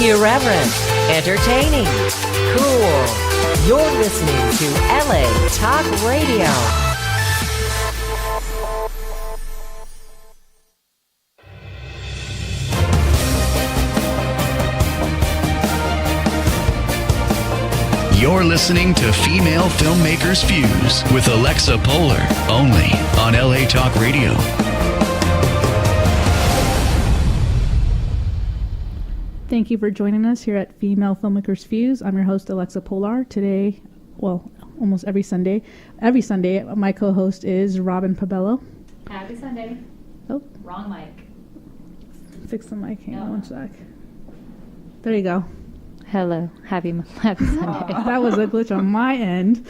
Irreverent, entertaining, cool. You're listening to LA Talk Radio. You're listening to Female Filmmakers Fuse with Alexa Polar, only on LA Talk Radio. Thank you for joining us here at Female Filmmakers Fuse. I'm your host, Alexa Polar. Today, well, almost every Sunday, my co-host is Robin Pabello. Happy Sunday. Oh. Wrong mic. Fix the mic. Hang on one sec. There you go. Hello. Happy Sunday. That was a glitch on my end.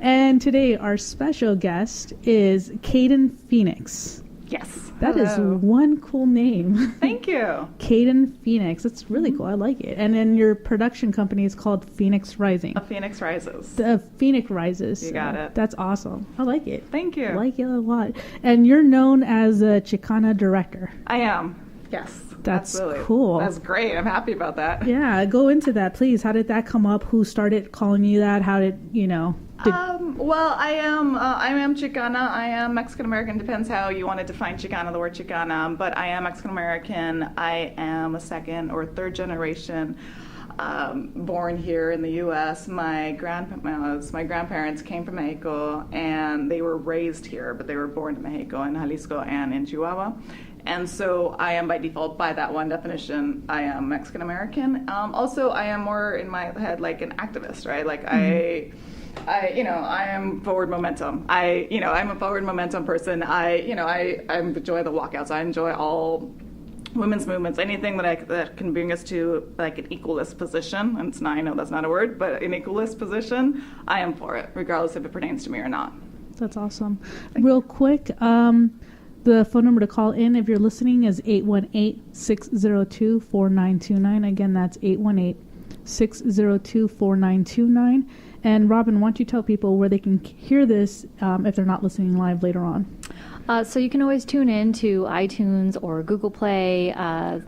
And today, our special guest is Kayden Phoenix. Yes. That is one cool name. Thank you. Kayden Phoenix. It's really cool. I like it. And then your production company is called Phoenix Rising. A Phoenix Rises. The Phoenix Rises. You got it. That's awesome. I like it. Thank you. I like it a lot. And you're known as a Chicana Director. I am. Yes. That's absolutely cool. That's great. I'm happy about that. Yeah. Go into that, please. How did that come up? Who started calling you that? How did, Well, I am Chicana. I am Mexican American. Depends how you want to define Chicana, the word Chicana. But I am Mexican American. I am a second or third generation born here in the U.S. My grandparents came from Mexico, and they were raised here, but they were born in Mexico, in Jalisco, and in Chihuahua. And so I am by default, by that one definition, I am Mexican American. Also, I am more in my head like an activist, right? Like I am forward momentum. I'm a forward momentum person. I enjoy the walkouts. I enjoy all women's movements, anything that can bring us to like an equalist position. And I know that's not a word, but an equalist position, I am for it, regardless if it pertains to me or not. That's awesome. Real quick, the phone number to call in if you're listening is 818-602-4929. Again, that's 818-602-4929. And Robin, why don't you tell people where they can hear this if they're not listening live later on? So you can always tune in to iTunes or Google Play.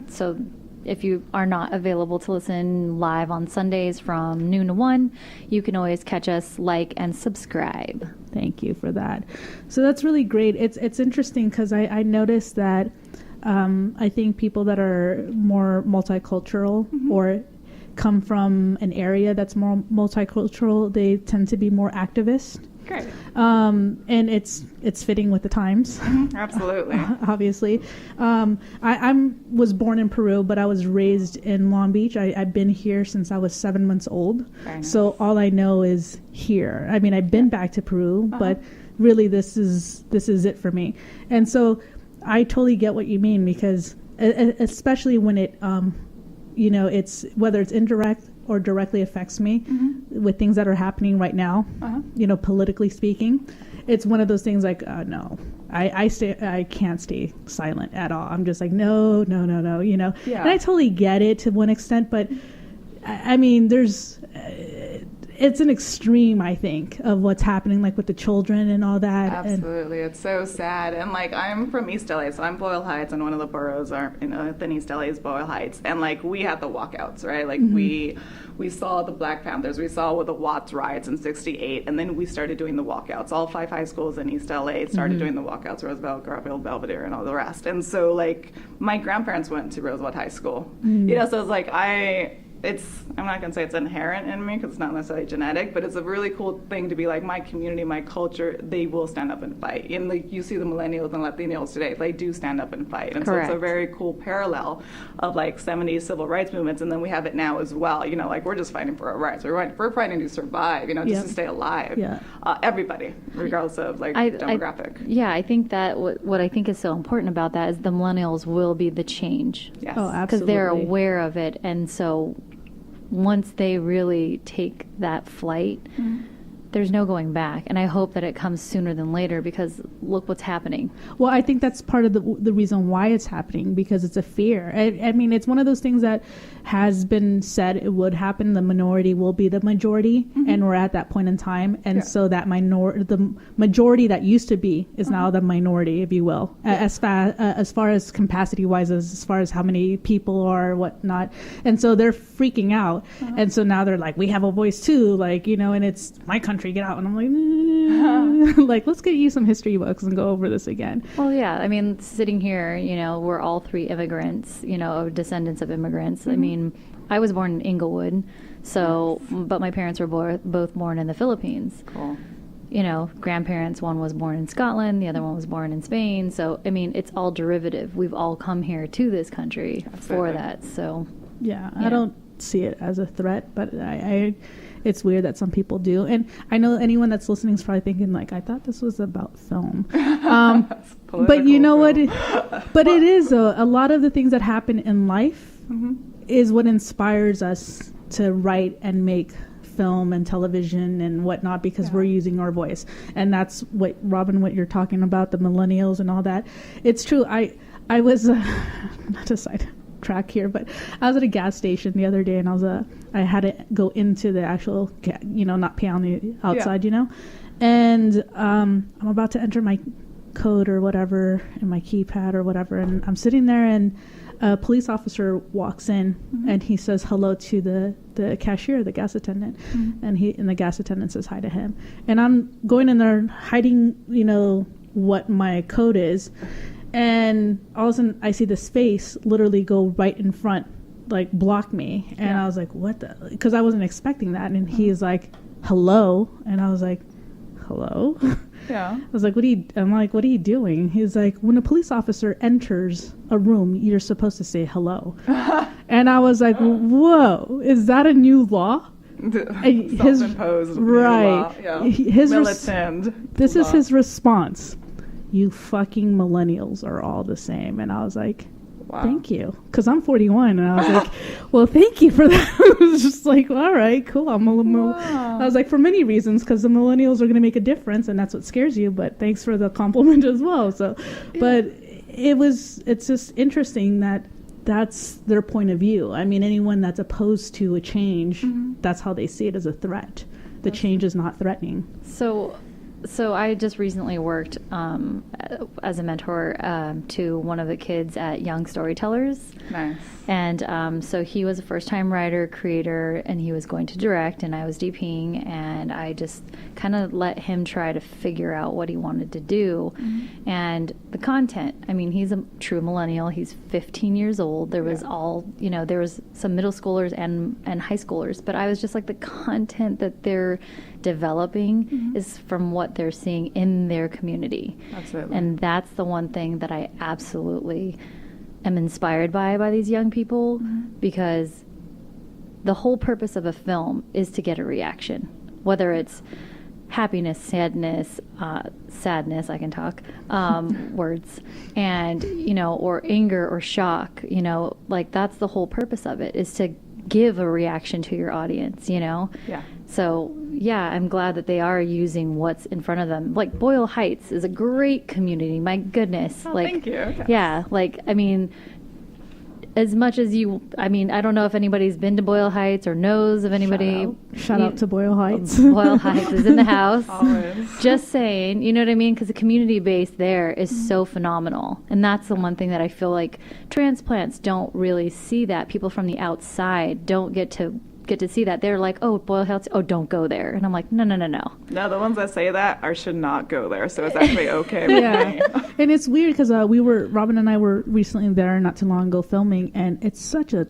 So if you are not available to listen live on Sundays from noon to 1, you can always catch us, like, and subscribe. Thank you for that. So that's really great. It's interesting because I noticed that I think people that are more multicultural or come from an area that's more multicultural, they tend to be more activist. Great. And it's fitting with the times. Absolutely. Obviously. I was born in Peru, but I was raised in Long Beach. I've been here since I was 7 months old. Very nice. So all I know is here. I mean, I've been back to Peru, but really this is it for me. And so I totally get what you mean, because especially when it, it's whether it's indirect or directly affects me with things that are happening right now, politically speaking. It's one of those things like, no, I can't stay silent at all. I'm just like, no, Yeah. And I totally get it to one extent, but I mean, it's an extreme, I think, of what's happening, like with the children and all that. Absolutely. It's so sad. And like, I'm from East LA, so I'm Boyle Heights, and one of the boroughs in East LA is Boyle Heights. And like, we had the walkouts, right? Like we saw the Black Panthers, we saw with the Watts riots in '68, and then we started doing the walkouts. All 5 high schools in East LA started doing the walkouts, Roosevelt, Garfield, Belvedere, and all the rest. And so like, my grandparents went to Roosevelt High School. So it's like, I'm not going to say it's inherent in me because it's not necessarily genetic, but it's a really cool thing to be like, my community, my culture, they will stand up and fight. And like, you see the millennials and Latinos today, they do stand up and fight. And Correct. So it's a very cool parallel of like 70s civil rights movements, and then we have it now as well. Like, we're just fighting for our rights. We're fighting to survive, just to stay alive. Yeah. Everybody, regardless of like demographic. I think that what I think is so important about that is the millennials will be the change. Yes. Oh, absolutely. Because they're aware of it, and so once they really take that flight, there's no going back. And I hope that it comes sooner than later, because look what's happening. Well, I think that's part of the reason why it's happening, because it's a fear. I mean, it's one of those things that has been said it would happen. The minority will be the majority, and we're at that point in time. And so that the majority that used to be is now the minority, if you will, as far as capacity-wise, as far as how many people are, whatnot. And so they're freaking out. And so now they're like, we have a voice too, like, you know, and it's my country, get out. And I'm like, like, let's get you some history books and go over this again. Well, yeah, I mean, sitting here, you know, we're all three immigrants, you know, descendants of immigrants. I mean, I was born in Inglewood, so, but my parents were both born in the Philippines. Cool. You know, grandparents, one was born in Scotland, the other one was born in Spain. So, I mean, it's all derivative. We've all come here to this country for that. So, yeah, I don't see it as a threat, but it's weird that some people do. And I know anyone that's listening is probably thinking, like, I thought this was about film. But you know what? But it is, a lot of the things that happen in life is what inspires us to write and make film and television and whatnot, because we're using our voice. And that's what, Robin, what you're talking about, the millennials and all that. It's true. I was, not to side track here, but I was at a gas station the other day, and I had to go into the actual, you know, not pay on the outside, you know, and I'm about to enter my code or whatever in my keypad or whatever, and I'm sitting there, and a police officer walks in and he says hello to the cashier, the gas attendant, and the gas attendant says hi to him, and I'm going in there hiding, you know, what my code is. And all of a sudden, I see this face literally go right in front, like block me. And I was like, what the? Because I wasn't expecting that. And he's like, hello. And I was like, hello? Yeah. I was like, I'm like, what are you doing? He's like, when a police officer enters a room, you're supposed to say hello. And I was like, whoa, is that a new law? Self-imposed right. Law. Yeah. Militant. This is his response. You fucking millennials are all the same. And I was like, thank you. Because I'm 41. And I was like, well, thank you for that. I was just like, all right, cool. I was like, for many reasons, because the millennials are going to make a difference, and that's what scares you. But thanks for the compliment as well. So, but it's just interesting that that's their point of view. I mean, anyone that's opposed to a change, that's how they see it, as a threat. The change is not threatening. So I just recently worked as a mentor to one of the kids at Young Storytellers. Nice. And so he was a first-time writer, creator, and he was going to direct, and I was DPing, and I just kind of let him try to figure out what he wanted to do. And the content, I mean, he's a true millennial. He's 15 years old. There was there was some middle schoolers and high schoolers, but I was just like, the content that they're developing is from what they're seeing in their community. Absolutely. And that's the one thing that I absolutely am inspired by these young people, because the whole purpose of a film is to get a reaction, whether it's happiness, sadness, I can talk, words, and, you know, or anger or shock, you know, like that's the whole purpose of it, is to give a reaction to your audience, you know? Yeah. So, yeah, I'm glad that they are using what's in front of them. Like, Boyle Heights is a great community. My goodness. Oh, like, thank you. Okay. Yeah, like, I mean, as much as I don't know if anybody's been to Boyle Heights or knows of anybody. Shout out to Boyle Heights. Boyle Heights is in the house. Always. Just saying, you know what I mean? Because the community base there is so phenomenal. And that's the one thing that I feel like transplants don't really see that. People from the outside don't get to see that. They're like, oh, Boyle Heights, oh, don't go there. And I'm like, no. No, the ones that say that should not go there. So it's actually okay with me. And it's weird because Robin and I were recently there not too long ago filming, and it's such a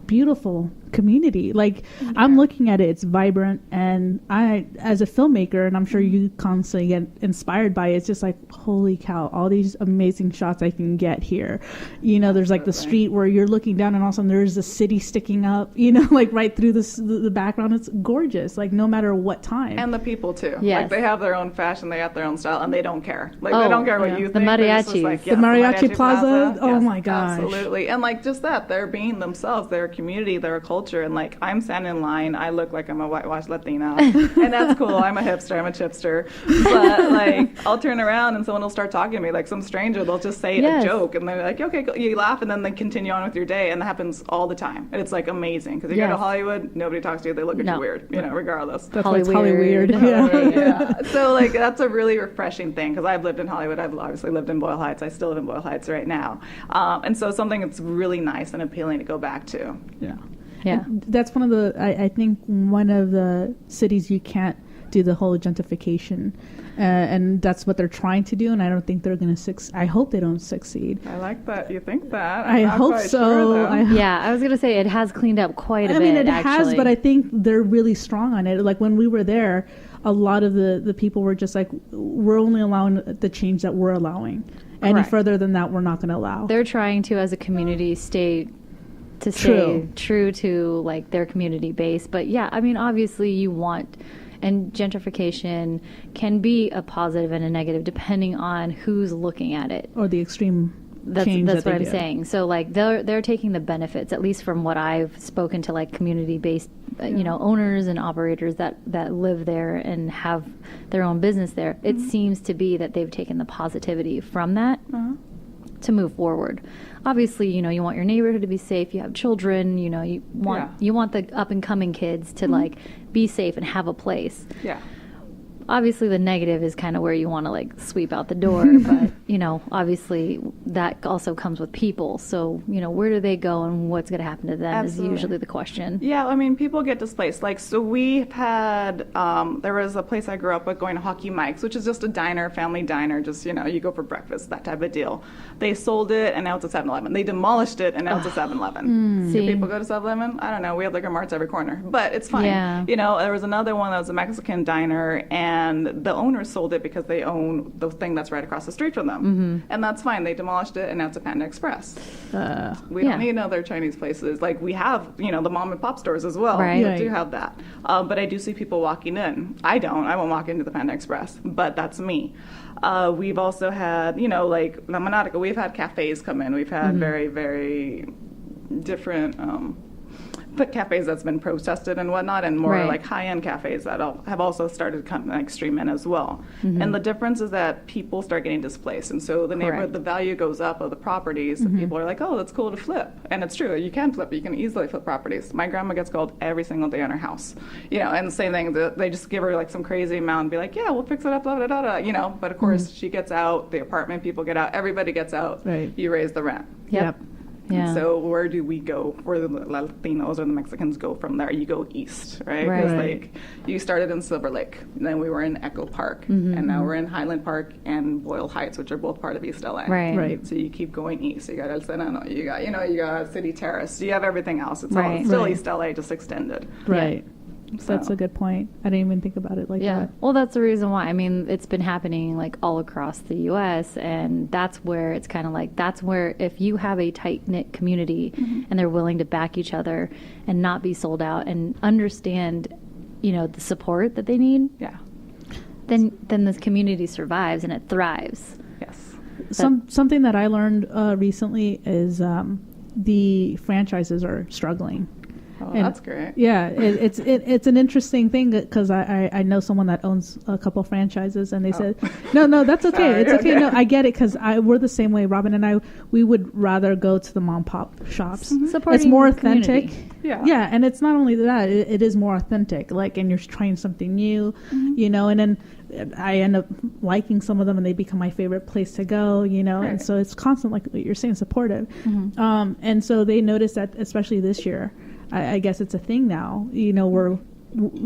beautiful community. Like, I'm looking at it, it's vibrant, and I, as a filmmaker, and I'm sure you constantly get inspired by it, it's just like, holy cow, all these amazing shots I can get here. You know, there's like the street where you're looking down and all of a sudden there's the city sticking up, you know, like right through the background. It's gorgeous, like no matter what time. And the people too. Yes. Like, they have their own fashion, they have their own style, and they don't care. Like, they don't care what you think. The mariachis. Like, the mariachi plaza. Oh yes, my gosh. Absolutely. And like just that, they're being themselves. They're community, their culture, and like I'm standing in line, I look like I'm a whitewashed Latina, and that's cool. I'm a hipster, I'm a chipster, but like I'll turn around and someone will start talking to me, like some stranger, they'll just say a joke, and they're like, okay, cool. You laugh, and then they continue on with your day, and that happens all the time, and it's like amazing because you go to Hollywood, nobody talks to you, they look at you weird, you know, regardless. That's why it's Hollyweird. Yeah. So like that's a really refreshing thing because I've lived in Hollywood. I've obviously lived in Boyle Heights. I still live in Boyle Heights right now, and so something that's really nice and appealing to go back to. Yeah. And that's one of the. I think one of the cities you can't do the whole gentrification, and that's what they're trying to do. And I don't think they're going to succeed. I hope they don't succeed. I like that you think that. I hope so. I was going to say it has cleaned up quite a bit. I mean, it actually has, but I think they're really strong on it. Like when we were there, a lot of the people were just like, we're only allowing the change that we're allowing. Any further than that, we're not going to allow. They're trying to, as a community, stay true to like their community base. But yeah, I mean, obviously you want, and gentrification can be a positive and a negative depending on who's looking at it. Or the extreme change that's that what I'm get. saying. So like they're taking the benefits, at least from what I've spoken to, like community-based you know, owners and operators that live there and have their own business there. It seems to be that they've taken the positivity from that to move forward. Obviously, you know, you want your neighborhood to be safe. You have children, you know, you want the up and coming kids to like be safe and have a place. Yeah. Obviously, the negative is kind of where you want to like sweep out the door, but you know, obviously that also comes with people. So you know, where do they go and what's going to happen to them is usually the question. Yeah, I mean, people get displaced. Like, so we've had there was a place I grew up with going to Hockey Mike's, which is just a diner, family diner. Just you know, you go for breakfast, that type of deal. They sold it, and now it's a 7-Eleven. They demolished it, and now it's a 7-Eleven. Do people go to 7-Eleven? I don't know. We have liquor marts every corner, but it's fine. Yeah. You know, there was another one that was a Mexican diner, and the owners sold it because they own the thing that's right across the street from them. And that's fine. They demolished it, and now it's a Panda Express. We don't need another Chinese places. Like, we have, you know, the mom and pop stores as well. Right. We do have that. But I do see people walking in. I won't walk into the Panda Express, but that's me. We've also had, you know, like La Monatica, we've had cafes come in. We've had very, very different cafes that's been protested and whatnot, and more like high-end cafes that have also started coming like stream in as well. And the difference is that people start getting displaced, and so the neighborhood, the value goes up of the properties, and people are like, oh, that's cool to flip. And it's true, you can flip, you can easily flip properties. My grandma gets called every single day on her house, you know, and the same thing, they just give her like some crazy amount and be like, yeah, we'll fix it up, blah, blah, blah, blah, you know, but of course she gets out, the apartment people get out, everybody gets out, you raise the rent. Yep. Yeah. So where do we go? Where the Latinos or the Mexicans go from there? You go east, right? Because like you started in Silver Lake, and then we were in Echo Park, and now we're in Highland Park and Boyle Heights, which are both part of East LA. Right. So you keep going east. You got El Sereno, you got City Terrace, you have everything else. It's all still East LA, just extended. Right. So that's a good point. I didn't even think about it like that. Well, that's the reason why. I mean, it's been happening like all across the U.S., and that's where it's kind of like, that's where if you have a tight-knit community and they're willing to back each other and not be sold out and understand, you know, the support that they need, then this community survives and it thrives. Yes. Something that I learned recently is the franchises are struggling. Oh, that's great. Yeah, it's an interesting thing because I know someone that owns a couple franchises, and they said, no, that's okay. Sorry, it's okay. No, I get it because we're the same way. Robin and I, we would rather go to the mom pop shops. Supporting it's more authentic. community. Yeah, and it's not only that; it is more authentic. Like, and you're trying something new, you know. And then I end up liking some of them, and they become my favorite place to go, you know. And so it's constant, like you're saying, supportive. And so they noticed that, especially this year. I guess it's a thing now, you know, where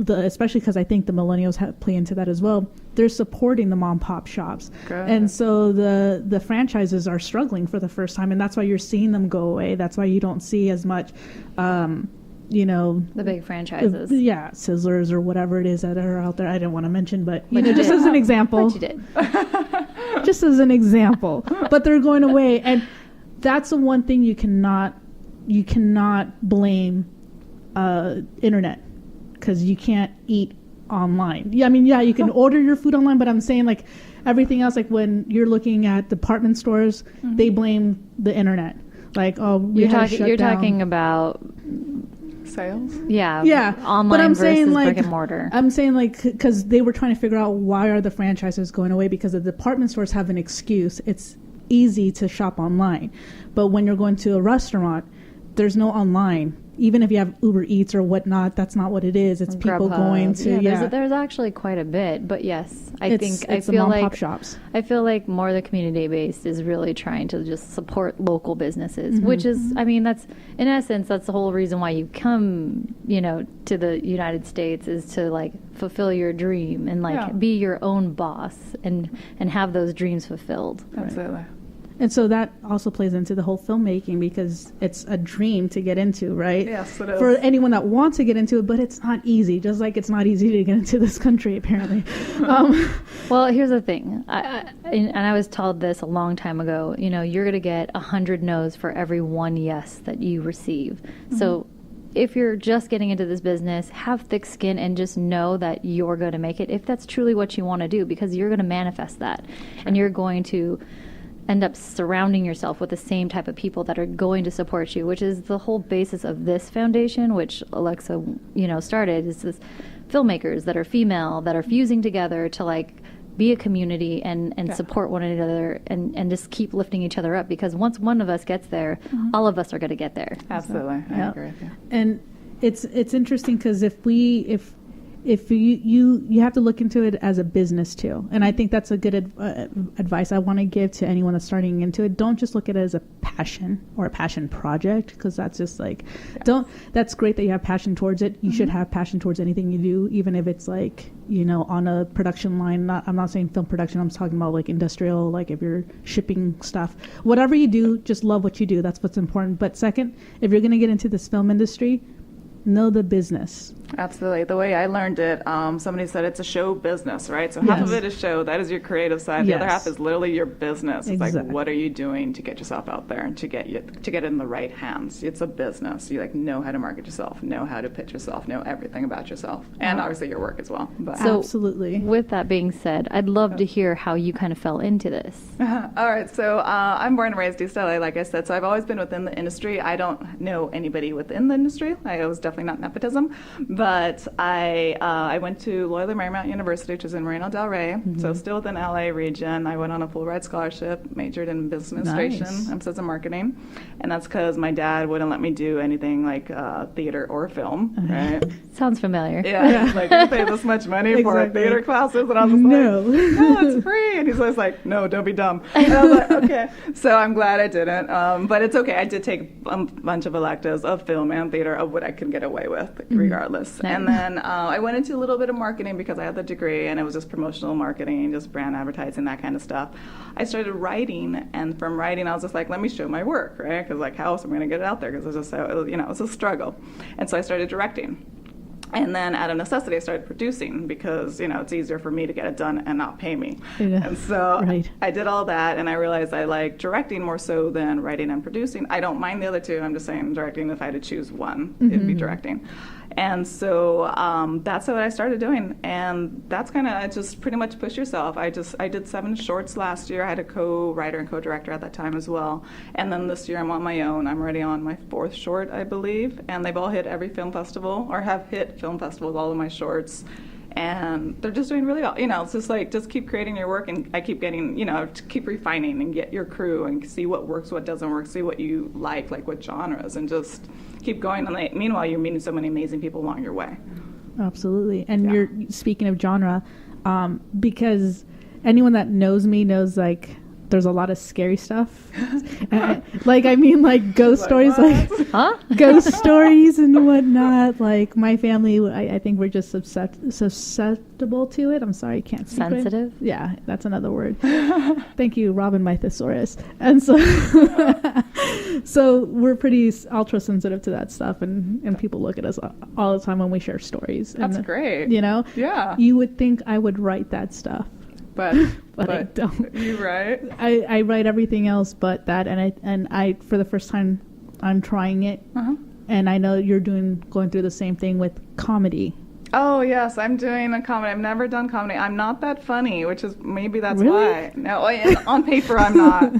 especially because I think the millennials play into that as well. They're supporting the mom pop shops, and so the franchises are struggling for the first time, and that's why you're seeing them go away. That's why you don't see as much, you know, the big franchises, Sizzlers or whatever it is that are out there. I didn't want to mention, but you know, just as an example, but you did. Just as an example, but they're going away, and that's the one thing you cannot blame. Internet, because you can't eat online. Yeah, I mean, you can order your food online, but I'm saying like everything else, like when you're looking at department stores, they blame the internet. Like, oh, you're talking about sales. Yeah. Online but I'm versus saying, like, brick and mortar. I'm saying, like, because they were trying to figure out why are the franchises going away, because the department stores have an excuse. It's easy to shop online, but when you're going to a restaurant, there's no online. Even if you have Uber Eats or whatnot, that's not what it is. It's people Grubhub. going to There's actually quite a bit, but yes, I it's feel the mom like pop shops. I feel like more the community based is really trying to just support local businesses, which is, I mean, that's in essence that's the whole reason why you come, to the United States, is to like fulfill your dream and like be your own boss and have those dreams fulfilled. Absolutely. Right. And so that also plays into the whole filmmaking, because it's a dream to get into, right? Yes, it is. For anyone that wants to get into it, but it's not easy, just like it's not easy to get into this country, apparently. Well, here's the thing. I was told this a long time ago, you're going to get 100 no's for every one yes that you receive. So if you're just getting into this business, have thick skin and just know that you're going to make it, if that's truly what you want to do, because you're going to manifest that. And you're going to end up surrounding yourself with the same type of people that are going to support you, which is the whole basis of this foundation, which Alexa, started, is this filmmakers that are female, that are fusing together to like be a community and support one another and just keep lifting each other up, because once one of us gets there, all of us are going to get there. Absolutely. So, I agree with you. And it's interesting, because if you have to look into it as a business too, and I think that's a good advice I want to give to anyone that's starting into it. Don't just look at it as a passion or a passion project, because that's just like that's great that you have passion towards it. You should have passion towards anything you do, even if it's like on a production line. I'm not saying film production, I'm talking about like industrial, like if you're shipping stuff, whatever you do, just love what you do. That's what's important. But second, if you're going to get into this film industry, know the business. Absolutely. The way I learned it, somebody said it's a show business, right? So half of it is show, that is your creative side. The other half is literally your business. It's like, what are you doing to get yourself out there and to get it in the right hands? It's a business. You know how to market yourself, know how to pitch yourself, know everything about yourself, and obviously your work as well. But So absolutely. With that being said, I'd love to hear how you kind of fell into this. All right. So I'm born and raised East LA, like I said. So I've always been within the industry. I don't know anybody within the industry. I was definitely not nepotism, but I went to Loyola Marymount University, which is in Moreno Del Rey, so still within LA region. I went on a full ride scholarship, majored in business administration, emphasis in marketing, and that's because my dad wouldn't let me do anything like theater or film. Right? Sounds familiar. Yeah, like you pay this much money for theater classes, and I was just like, no, it's free. And he's always like, no, don't be dumb. And I was like, okay. So I'm glad I didn't, but it's okay. I did take a bunch of electives of film and theater, of what I could get away with, regardless. Nice. And then I went into a little bit of marketing because I had the degree, and it was just promotional marketing, just brand advertising, that kind of stuff. I started writing, and from writing, I was just like, let me show my work, right? Because like, how else am I going to get it out there? Because it's just so, it's a struggle. And so I started directing. And then out of necessity, I started producing, because, it's easier for me to get it done and not pay me. Yeah. And so I did all that, and I realized I like directing more so than writing and producing. I don't mind the other two. I'm just saying directing, if I had to choose one, it'd be directing. And so that's what I started doing, and that's kind of just pretty much push yourself. I did 7 shorts last year. I had a co-writer and co-director at that time as well. And then this year I'm on my own. I'm already on my 4th short, I believe, and they've all hit every film festival, or have hit film festivals, all of my shorts. And they're just doing really well. It's just like, just keep creating your work, and I keep getting, to keep refining and get your crew and see what works, what doesn't work, see what you like what genres, and just keep going. And meanwhile, you're meeting so many amazing people along your way. Absolutely. And you're speaking of genre, because anyone that knows me knows, like, there's a lot of scary stuff. Like ghost stories, ghost stories and whatnot. Like, my family, I think we're just susceptible to it. I'm sorry, I can't speak. Sensitive? Yeah, that's another word. Thank you, Robin, my thesaurus. And so, so we're pretty ultra sensitive to that stuff, and people look at us all the time when we share stories. That's great. Yeah. You would think I would write that stuff. But I don't. You write? I write everything else but that, and I for the first time I'm trying it, and I know you're going through the same thing with comedy. Oh, yes, I'm doing a comedy. I've never done comedy. I'm not that funny, which is maybe that's Really? why. No, on paper I'm not.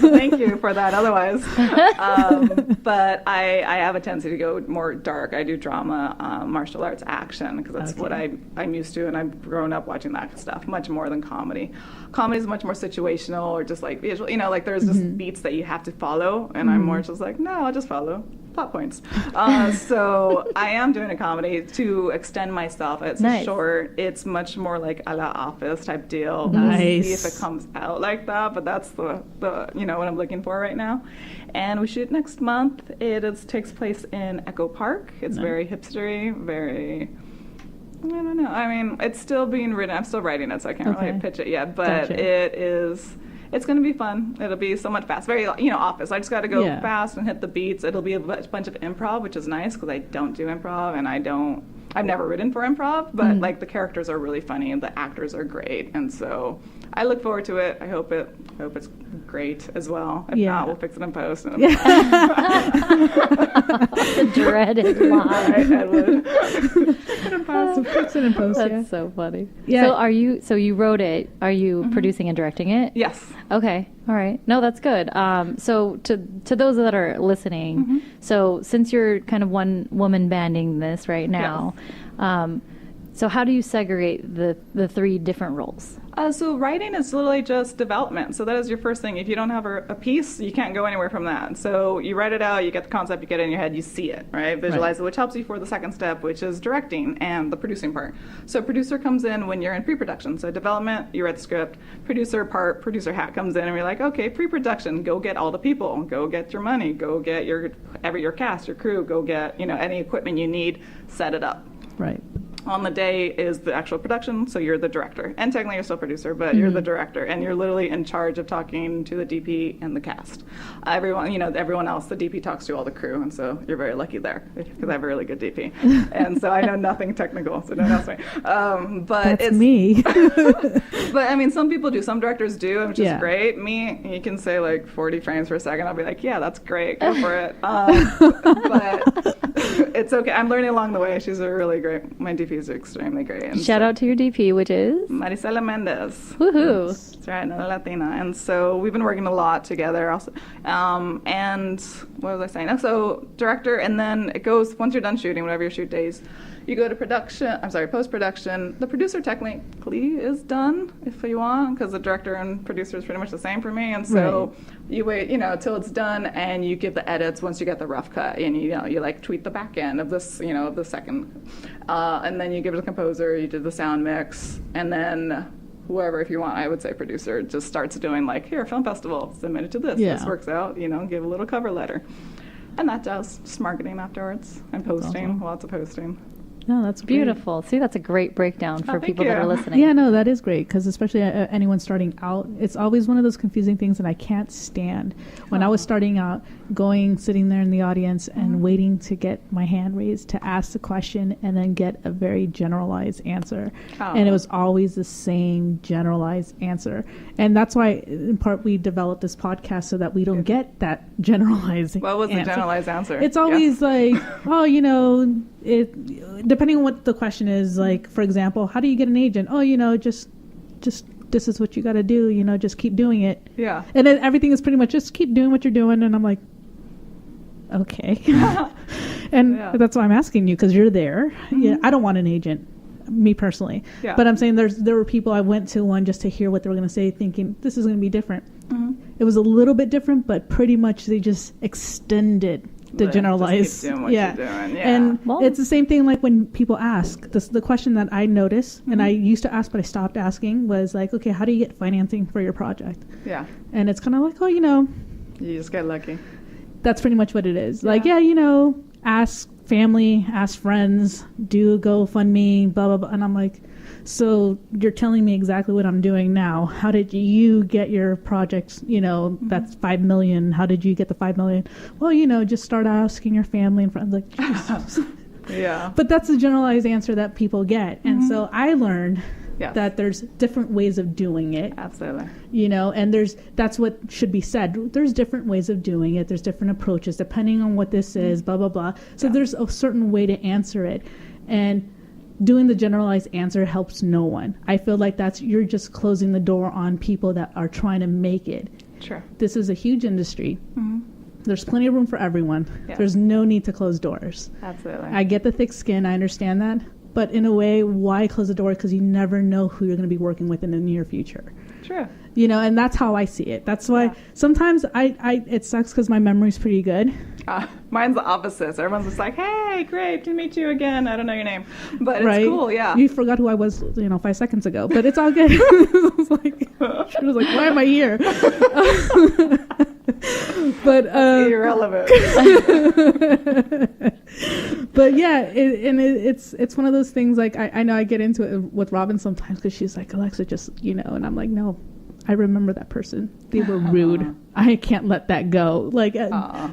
Thank you for that, otherwise. But I have a tendency to go more dark. I do drama, martial arts, action, because that's what I'm used to, and I've grown up watching that stuff much more than comedy. Comedy is much more situational or just like visual. Like there's just beats that you have to follow, and I'm more just like, no, I'll just follow plot points. So I am doing a comedy to extend myself. It's Nice. short. It's much more like a la Office type deal. Nice. We'll see if it comes out like that, but that's the what I'm looking for right now. And we shoot next month. It takes place in Echo Park. It's very hipstery, very... I don't know. I mean, it's still being written. I'm still writing it, so I can't really pitch it yet. But Gotcha. It's going to be fun. It'll be so much fast. Very, Office. I just got to go fast and hit the beats. It'll be a bunch of improv, which is nice because I don't do improv, and I've never written for improv, but like the characters are really funny and the actors are great, and so I look forward to it. I hope it's great as well. If not, we'll fix it in post. And The dreaded line. Right, Edward. Fix it in post. That's so funny. Yeah. So you wrote it. Are you producing and directing it? Yes. Okay. All right. No, that's good. So to those that are listening, so since you're kind of one woman banding this right now, so how do you segregate the three different roles? So writing is literally just development. So that is your first thing. If you don't have a piece, you can't go anywhere from that. So you write it out, you get the concept, you get it in your head, you see it, right? Visualize it, which helps you for the second step, which is directing and the producing part. So producer comes in when you're in pre-production. So development, you write the script. Producer hat comes in and you're like, okay, pre-production, go get all the people, go get your money, go get your cast, your crew, go get any equipment you need, set it up. Right. On the day is the actual production, so you're the director. And technically you're still producer, but you're the director. And you're literally in charge of talking to the DP and the cast. Everyone else, the DP talks to all the crew, and so you're very lucky there, because I have a really good DP. And so I know nothing technical, so don't ask me. But That's me. But I mean, some people do, some directors do, which is great. Me, you can say like 40 frames per second, I'll be like, yeah, that's great, go for it. But it's okay, I'm learning along the way. She's a really great, my DP is extremely great. And Shout out to your DP, which is Marisela Mendez. woohoo. That's right, another Latina. And so we've been working a lot together also. And what was I saying? So director, and then it goes, once you're done shooting, whatever your shoot days, you go to post-production. The producer technically is done, if you want, because the director and producer is pretty much the same for me. And so you wait, till it's done, and you give the edits once you get the rough cut, and you like tweak the back end of this, of the second. And then you give it to the composer, you do the sound mix, and then whoever, if you want, I would say producer, just starts doing like, here, film festival, submit it to this. This works out, give a little cover letter. And that does just marketing afterwards and posting, lots of posting. No, that's Beautiful. See, that's a great breakdown for thank people that are you. listening. Yeah, no, that is great, because especially anyone starting out, it's always one of those confusing things that I can't stand. When I was starting out, sitting there in the audience and waiting to get my hand raised to ask the question and then get a very generalized answer. And it was always the same generalized answer. And that's why, in part, we developed this podcast so that we don't get that generalized What was the generalized answer? It's always like, depending on what the question is, like, for example, how do you get an agent? Just this is what you got to do, just keep doing it. Yeah. And then everything is pretty much just keep doing what you're doing. And I'm like, okay. And that's why I'm asking you, because you're there. Yeah, I don't want an agent, me personally. Yeah. But I'm saying there were people I went to one just to hear what they were going to say, thinking this is going to be different. It was a little bit different, but pretty much they just extended the generalized. Just keep doing what you're doing. Yeah. And it's the same thing like when people ask. The question that I notice, and I used to ask but I stopped asking, was like, okay, how do you get financing for your project? Yeah. And it's kind of like, you just get lucky. That's pretty much what it is. Like, ask family, ask friends, do GoFundMe, blah, blah, blah. And I'm like, so you're telling me exactly what I'm doing now. How did you get your projects, that's $5 million. How did you get the $5 million? Well, just start asking your family and friends. Like, Jesus. Yeah. But that's the generalized answer that people get. And so I learned that there's different ways of doing it. Absolutely. And that's what should be said. There's different ways of doing it. There's different approaches depending on what this is, blah, blah, blah. So there's a certain way to answer it. And doing the generalized answer helps no one. I feel like you're just closing the door on people that are trying to make it. Sure. This is a huge industry. There's plenty of room for everyone. Yes. There's no need to close doors. Absolutely. I get the thick skin. I understand that. But in a way, why close the door? Because you never know who you're going to be working with in the near future. True. You know, and that's how I see it. That's why sometimes it sucks because my memory's pretty good. Mine's the opposite. So everyone's just like, hey, great to meet you again. I don't know your name. But it's Right? cool, yeah. You forgot who I was, 5 seconds ago. But it's all good. It was like, why am I here? But irrelevant. But yeah, it's one of those things. Like I know I get into it with Robin sometimes because she's like, Alexa, just and I'm like, no, I remember that person. They were rude. I can't let that go. Like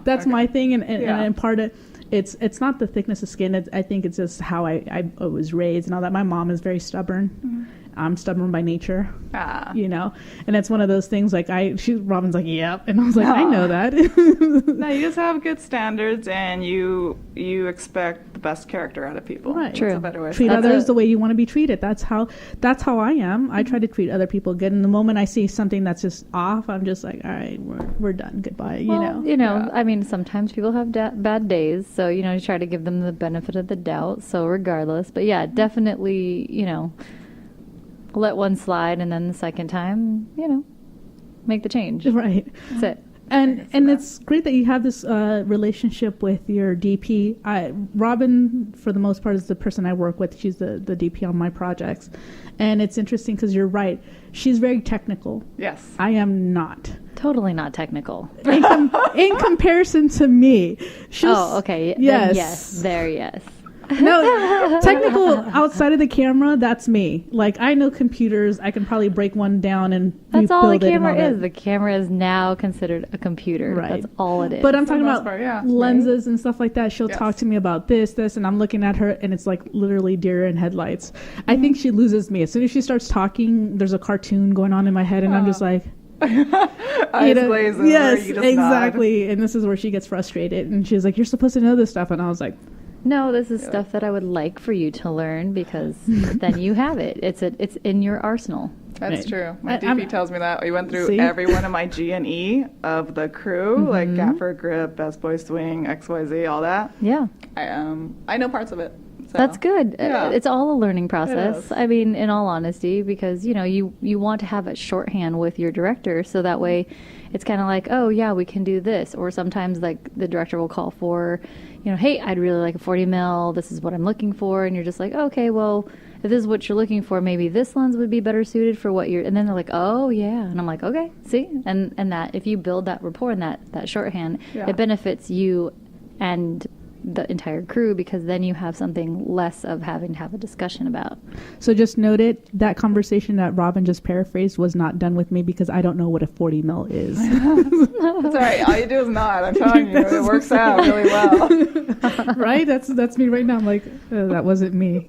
that's my thing, and part of it's not the thickness of skin. I think it's just how I was raised and all that. My mom is very stubborn. I'm stubborn by nature, and it's one of those things. Like Robin's like, yep, and I was like, I know that. No, you just have good standards, and you expect the best character out of people. Right. True. That's a better way. Treat others the way you want to be treated. That's how I am. I try to treat other people good. And the moment I see something that's just off, I'm just like, all right, we're done. Goodbye. I mean, sometimes people have bad days, so you try to give them the benefit of the doubt. So regardless, but yeah, definitely, let one slide, and then the second time, make the change. Right. That's it. And it's great that you have this relationship with your DP. Robin, for the most part, is the person I work with. She's the DP on my projects. And it's interesting because you're right. She's very technical. Yes. I am not. Totally not technical. In comparison to me. Okay. Yes. Yes. No, technical outside of the camera, that's me. Like, I know computers. I can probably break one down and That's all the rebuild it and all camera that. is. The camera is now considered a computer. Right. That's all it is. But I'm talking about part, lenses and stuff like that. She'll Yes. talk to me about this, and I'm looking at her, and it's like literally deer in headlights. I think she loses me. As soon as she starts talking, there's a cartoon going on in my head, and I'm just like... Eyes glazing. Yes, you just exactly. And this is where she gets frustrated. And she's like, you're supposed to know this stuff. And I was like... No, this is stuff that I would like for you to learn because then you have it. It's in your arsenal. That's Right. true. My DP tells me that. We went through See? every one of my G&E of the crew, like Gaffer, Grip, Best Boy Swing, XYZ, all that. Yeah. I know parts of it. So. That's good. Yeah. It's all a learning It process. is. I mean, in all honesty, because you want to have a shorthand with your director, so that way it's kind of like, oh yeah, we can do this. Or sometimes like the director will call for, hey, I'd really like a 40 mil. This is what I'm looking for, and you're just like, okay, well, if this is what you're looking for, maybe this lens would be better suited for what you're. And then they're like, oh yeah, and I'm like, okay, see, and that if you build that rapport and that shorthand, it benefits you and the entire crew, because then you have something less of having to have a discussion about. So just note it, that conversation that Robin just paraphrased was not done with me because I don't know what a 40 mil is. That's all right. All you do is nod. I'm telling you, it works out really well. Right? That's me right now. I'm like, that wasn't me.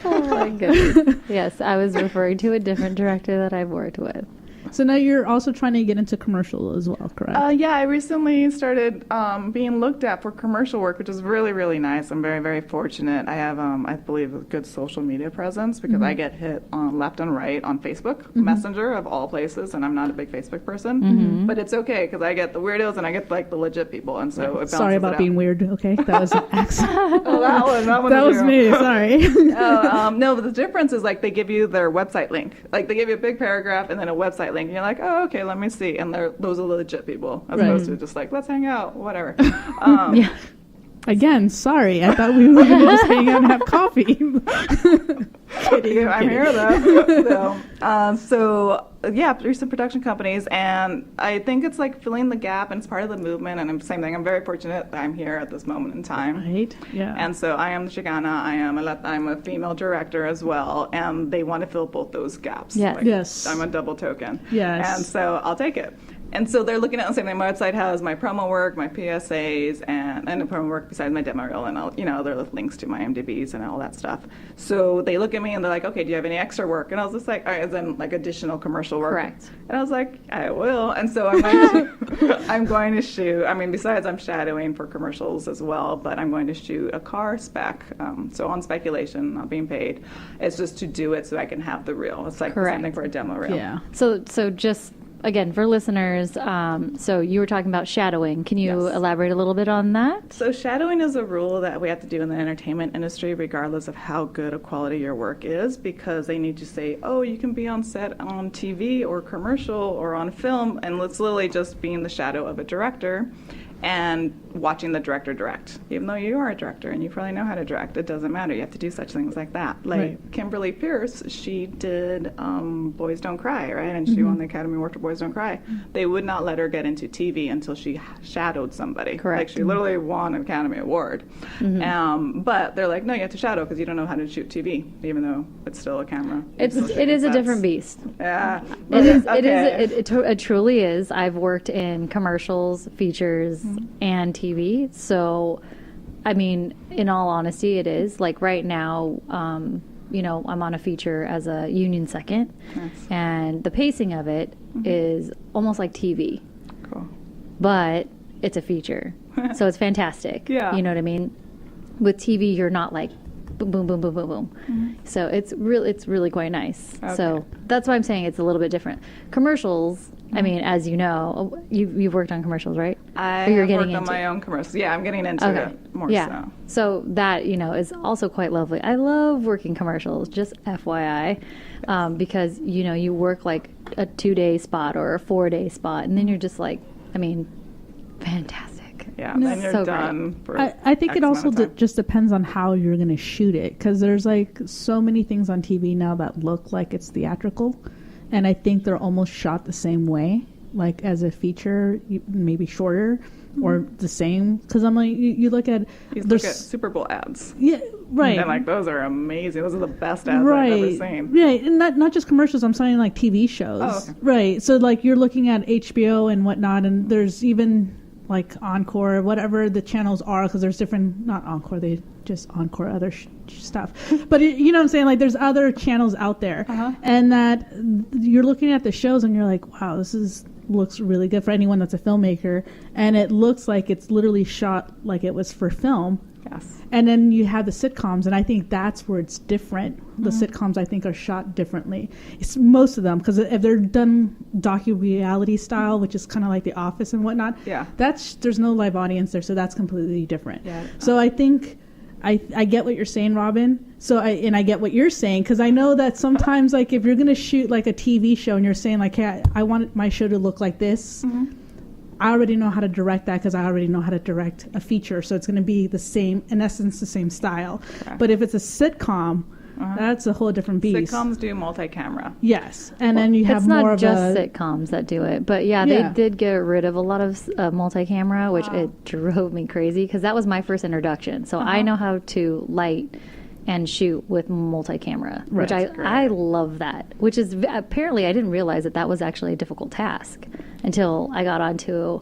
Oh my goodness. Yes, I was referring to a different director that I've worked with. So now you're also trying to get into commercial as well, correct? Yeah, I recently started being looked at for commercial work, which is really, really nice. I'm very, very fortunate. I have, I believe, a good social media presence because I get hit on left and right on Facebook Messenger of all places, and I'm not a big Facebook person. But it's okay because I get the weirdos and I get like the legit people, and so it balances Sorry it about out. being weird. Okay, that was an accident. Oh, that one That was you. me. Sorry. No, but the difference is like they give you their website link. Like they give you a big paragraph and then a website link. And you're like, oh, okay, let me see. And those are legit people as opposed to just like, let's hang out, whatever. Yeah. Again, sorry. I thought we were going to just hang out and have coffee. Kidding, I'm here though. So yeah, there's some production companies, and I think it's like filling the gap, and it's part of the movement. And same thing. I'm very fortunate that I'm here at this moment in time. Right? Yeah. And so I am the Chicana. I'm a female director as well, and they want to fill both those gaps. Yes. Like, Yes. I'm a double token. Yes. And so I'll take it. And so they're looking at the same thing. My website has my promo work, my PSAs, and the promo work besides my demo reel and all, other links to my IMDb's and all that stuff. So they look at me and they're like, okay, do you have any extra work? And I was just like, all right, then like additional commercial work. Correct. And I was like, I will. And so I'm going to shoot. I mean, besides I'm shadowing for commercials as well, but I'm going to shoot a car spec. So on speculation, not being paid. It's just to do it so I can have the reel. It's like Correct. something for a demo reel. Yeah. So just again for listeners, so you were talking about shadowing. Can you Yes. elaborate a little bit on that? So shadowing is a rule that we have to do in the entertainment industry regardless of how good a quality your work is, because they need to say, oh, you can be on set on TV or commercial or on film, and it's literally just being the shadow of a director and watching the director direct. Even though you are a director and you probably know how to direct, it doesn't matter. You have to do such things like that. Like Right. Kimberly Pierce, she did Boys Don't Cry, right? And she won the Academy Award for Boys Don't Cry. They would not let her get into TV until she shadowed somebody. Correct. Like she literally won an Academy Award. But they're like, no, you have to shadow because you don't know how to shoot TV, even though it's still a camera. It is a different beast. Yeah. It truly is. I've worked in commercials, features, and TV. So, I mean, in all honesty, it is. Like right now, I'm on a feature as a union second, Nice. and the pacing of it is almost like TV, Cool. but it's a feature. So it's fantastic. Yeah. You know what I mean? With TV, you're not like boom, boom, boom, boom, boom, boom. So it's really quite nice. So Okay. that's why I'm saying it's a little bit different. Commercials, I mean, as you know, you've worked on commercials, right? I Or you're have getting worked on into my own commercials. Yeah, I'm getting into Okay. it more Yeah. so. So that, is also quite lovely. I love working commercials, just FYI, because, you work like a 2-day spot or a 4-day spot, and then you're just like, I mean, fantastic. Yeah, then you're So great. done for I think X it also amount of time. just depends on how you're going to shoot it, because there's like so many things on TV now that look like it's theatrical, and I think they're almost shot the same way, like as a feature, maybe shorter or the same. Because I'm like, you look at You there's look at Super Bowl ads. yeah, right, And like those are amazing. Those are the best ads right, I've ever seen. right, and not just commercials. I'm saying like TV shows, Oh, okay. right? So like you're looking at HBO and whatnot, and there's even like Encore, whatever the channels are, because there's different, not Encore, they just Encore other stuff. But you know what I'm saying? Like there's other channels out there, and that you're looking at the shows and you're like, wow, looks really good for anyone that's a filmmaker, and it looks like it's literally shot like it was for film. Yes. And then you have the sitcoms, and I think that's where it's different. The sitcoms, I think, are shot differently. It's most of them, because if they're done docu-reality style, which is kind of like The Office and whatnot, Yeah. there's no live audience there, so that's completely different. Yeah. So I think I get what you're saying, Robin. So I get what you're saying, because I know that sometimes, like, if you're going to shoot like a TV show and you're saying like, hey, I want my show to look like this. I already know how to direct that, because I already know how to direct a feature. So it's going to be the same, in essence, the same style. Okay. But if it's a sitcom, that's a whole different beast. Sitcoms do multi-camera. Yes. And then you have It's more not of just a... sitcoms that do it, but yeah, Yeah. they did get rid of a lot of multi-camera, which it drove me crazy, because that was my first introduction. So I know how to light and shoot with multi-camera, which Right. I love that. Which is apparently, I didn't realize that was actually a difficult task until I got onto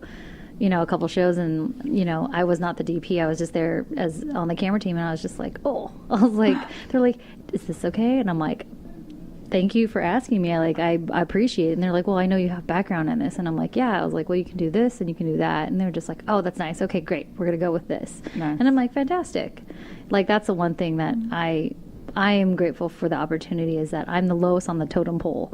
a couple shows, and I was not the DP. I was just there as on the camera team, and I was just like, I was like, they're like, is this okay? And I'm like, thank you for asking me. I appreciate it. And they're like, well, I know you have background in this. And I'm like, yeah. I was like, well, you can do this and you can do that. And they're just like, oh, that's nice. Okay, great. We're going to go with this. Nice. And I'm like, fantastic. Like, that's the one thing that I am grateful for, the opportunity, is that I'm the lowest on the totem pole.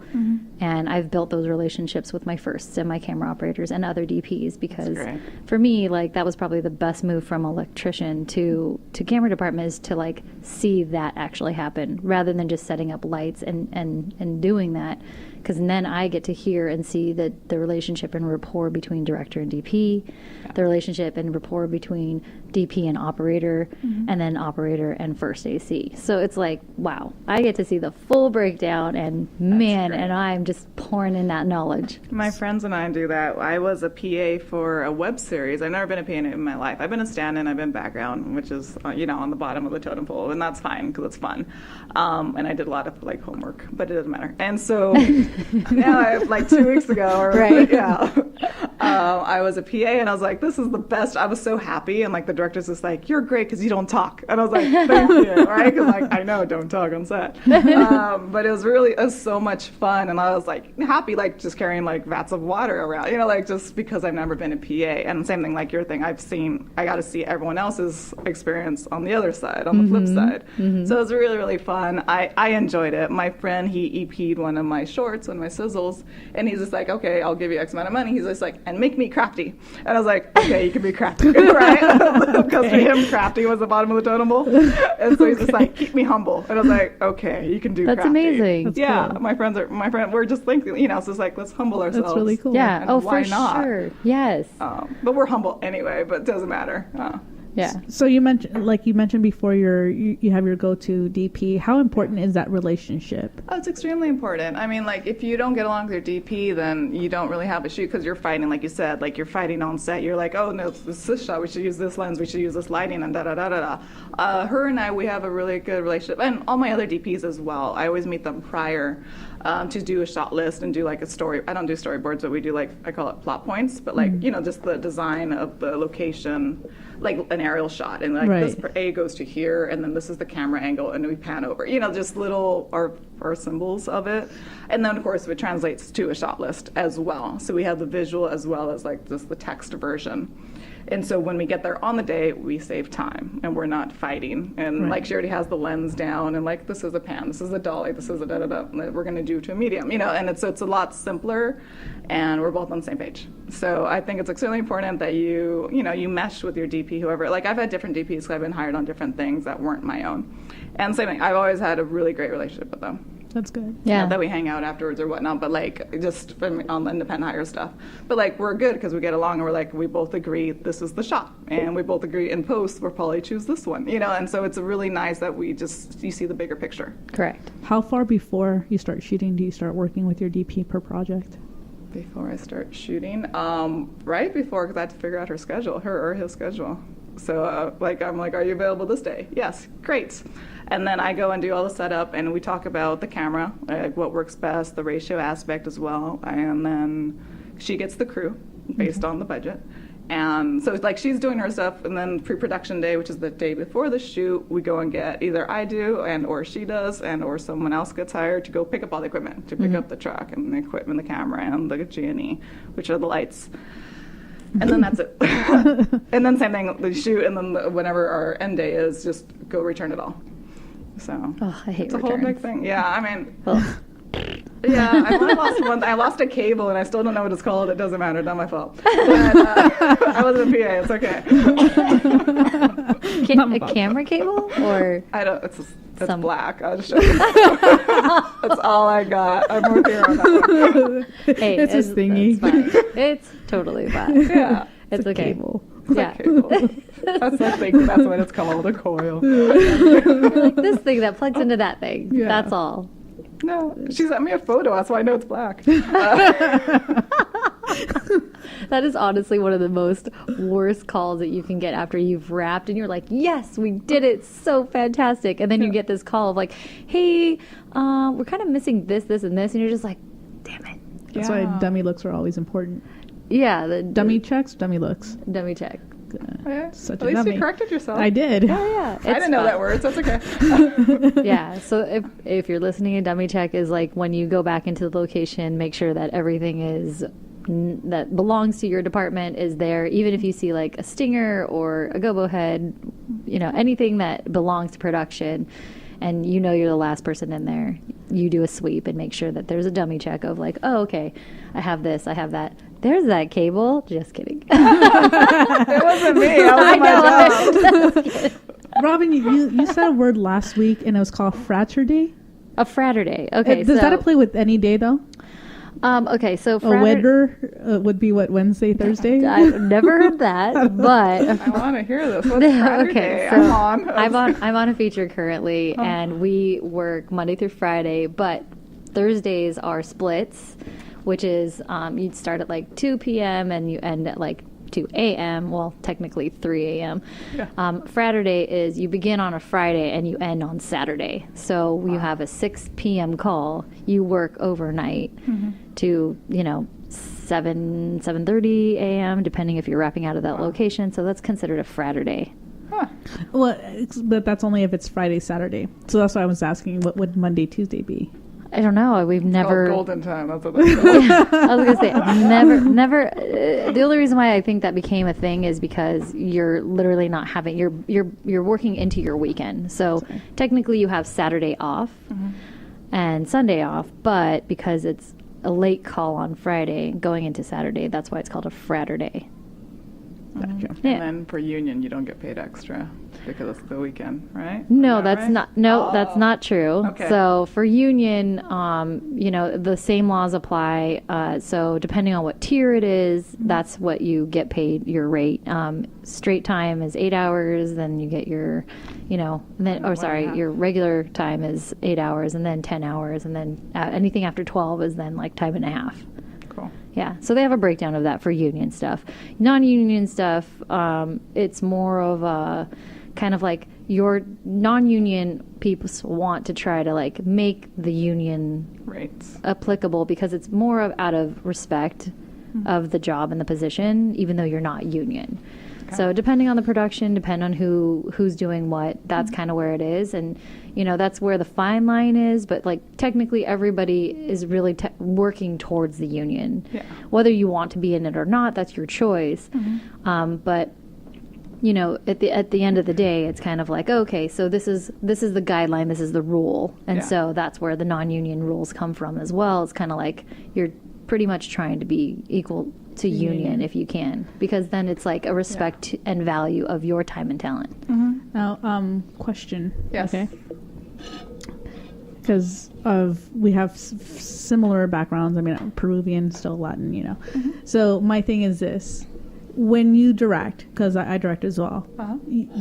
And I've built those relationships with my firsts and my camera operators and other DPs, because great. for me, like, that was probably the best move from electrician to camera department, is to like see that actually happen rather than just setting up lights and doing that. Because then I get to hear and see the relationship and rapport between director and DP, the relationship and rapport between DP and operator, and then operator and first AC. So it's like, wow, I get to see the full breakdown, and man, great. and I'm just pouring in that knowledge. My friends and I do that. I was a PA for a web series. I've never been a PA in my life. I've been a stand-in, I've been background, which is, on the bottom of the totem pole, and that's fine because it's fun. And I did a lot of like homework, but it doesn't matter. And so Now, like 2 weeks ago, or Right. yeah, I was a PA, and I was like, this is the best. I was so happy, and like the director's just like, you're great because you don't talk, and I was like, thank you, right? Because like I know don't talk on set, but it was so much fun, and I was like happy, like just carrying like vats of water around, like just because I've never been a PA, and same thing like your thing. I got to see everyone else's experience on the other side, on the flip side. So it was really, really fun. I enjoyed it. My friend, he EP'd one of my shorts, one of my sizzles, and he's just like, okay, I'll give you X amount of money. He's just like, and make me crafty. And I was like, okay, you can be crafty, right? Because for him, crafty was the bottom of the totem pole. And so he's just like, keep me humble. And I was like, okay, you can do That's crafty. amazing. That's Yeah, cool. my friend, we're just thinking, so it's like, let's humble ourselves. That's really cool. Yeah. And Oh, why for not? sure. Yes. But we're humble anyway, but it doesn't matter. Yeah. So you mentioned before you have your go-to DP. How important is that relationship? Oh, it's extremely important. I mean, like, if you don't get along with your DP, then you don't really have a shoot because you're fighting, like you said, like you're fighting on set. You're like, oh, no, it's this shot. We should use this lens. We should use this lighting and da-da-da-da-da. Her and I, we have a really good relationship. And all my other DPs as well. I always meet them prior to do a shot list and do, like, a story. I don't do storyboards, but we do, like, I call it plot points. But, like, just the design of the location, like an aerial shot. And, like, this A goes to here, and then this is the camera angle, and we pan over. Just little our symbols of it. And then, of course, it translates to a shot list as well. So we have the visual as well as, like, just the text version. And so when we get there on the day, we save time, and we're not fighting. And like she already has the lens down, and like this is a pan, this is a dolly, this is a da-da-da, that we're going to do to a medium, and it's a lot simpler, and we're both on the same page. So I think it's extremely important that you mesh with your DP, whoever. Like I've had different DPs because I've been hired on different things that weren't my own. And same thing, I've always had a really great relationship with them. That's good. Yeah. Not that we hang out afterwards or whatnot, but like just on the independent hire stuff. But like we're good because we get along, and we're like, we both agree this is the shot, and we both agree in post we'll probably choose this one, and so it's really nice that you see the bigger picture. Correct. How far before you start shooting do you start working with your DP per project? Before I start shooting, right before, because I had to figure out her schedule, her or his schedule. So I'm like, are you available this day? Yes, great. And then I go and do all the setup, and we talk about the camera, like what works best, the ratio aspect as well. And then she gets the crew based on the budget. And so it's like she's doing her stuff, and then pre-production day, which is the day before the shoot, we go and get, either I do or she does, or someone else gets hired to go pick up all the equipment, to pick up the truck and the equipment, the camera, and the G&E, which are the lights. And then that's it. And then same thing, the shoot, and then whenever our end day is, just go return it all. So I hate it's a whole returns. big thing. Yeah, I mean, Ugh. yeah, I lost one. I lost a cable, and I still don't know what it's called. It doesn't matter. Not my fault. But, I wasn't a PA. It's okay. A camera cable or I don't. It's Some- black. I'll just show you. That's all I got. I'm with you on that one. hey, It's a thingy. It's fine. It's totally fine. Yeah. It's a okay. cable. Yeah. Cable. That's the thing. That's what it's called. A coil. Like this thing that plugs into that thing. Yeah. That's all. No, she sent me a photo. That's why I know it's black. That is honestly one of the most worst calls that you can get after you've wrapped and you're like, yes, we did it. So fantastic. And then you get this call of like, hey, we're kind of missing this, and this. And you're just like, damn it. That's why dummy looks are always important. Yeah. The Dummy checks, dummy looks. dummy check. Yeah. Such At a least dummy. you corrected yourself. I did. Oh, yeah. I didn't know that word, so it's okay. Yeah. So if you're listening, a dummy check is like when you go back into the location, make sure that everything is that belongs to your department is there. Even if you see like a stinger or a gobo head, anything that belongs to production, and you're the last person in there, you do a sweep and make sure that there's a dummy check of like, oh, okay, I have this, I have that. There's that cable. Just kidding. It wasn't me. I was my job. Robin, you said a word last week, and it was called Fraturday. A Fraturday. Okay. Does that apply with any day, though? Okay, so A wedder would be what, Wednesday, Thursday? I've never heard that, but I want to hear this. What's Saturday? okay, so I'm on. I'm on a feature currently, and we work Monday through Friday, but Thursdays are splits, which is you'd start at like 2 p.m. and you end at like to a.m. Well, technically 3 a.m. Yeah. Saturday is you begin on a Friday and you end on Saturday. So you have a 6 p.m. call. You work overnight to 7:30 a.m. depending if you're wrapping out of that location. So that's considered a Saturday. Huh. Well, but that's only if it's Friday, Saturday. So that's why I was asking, what would Monday, Tuesday be? I don't know. We've never. Golden time. That's what that's called. I was gonna say never. The only reason why I think that became a thing is because you're literally not having you're working into your weekend. So technically, you have Saturday off and Sunday off, but because it's a late call on Friday going into Saturday, that's why it's called a Fraturday. Gotcha. Yeah. And then for union, you don't get paid extra because it's the weekend, right? No, Is that that's right? not. No, that's not true. Okay. So for union, the same laws apply. So depending on what tier it is, that's what you get paid. Your rate. Straight time is 8 hours. Then you get your, your regular time is 8 hours, and then 10 hours, and then anything after 12 is then like time and a half. Cool. Yeah, so they have a breakdown of that for union stuff. Non-union stuff, it's more of a kind of like your non-union people want to try to like make the union Rates. applicable because it's more of out of respect of the job and the position, even though you're not union. So depending on the production, depending on who's doing what, that's kind of where it is. And, that's where the fine line is. But, like, technically everybody is really working towards the union. Yeah. Whether you want to be in it or not, that's your choice. But, at the end of the day, it's kind of like, okay, so this is the guideline, this is the rule. And so that's where the non-union rules come from as well. It's kind of like you're pretty much trying to be equal to union if you can, because then it's like a respect and value of your time and talent. Now, question. Yes. Okay. Because we have similar backgrounds. I mean, I'm Peruvian, still Latin, So my thing is this. When you direct, because I direct as well,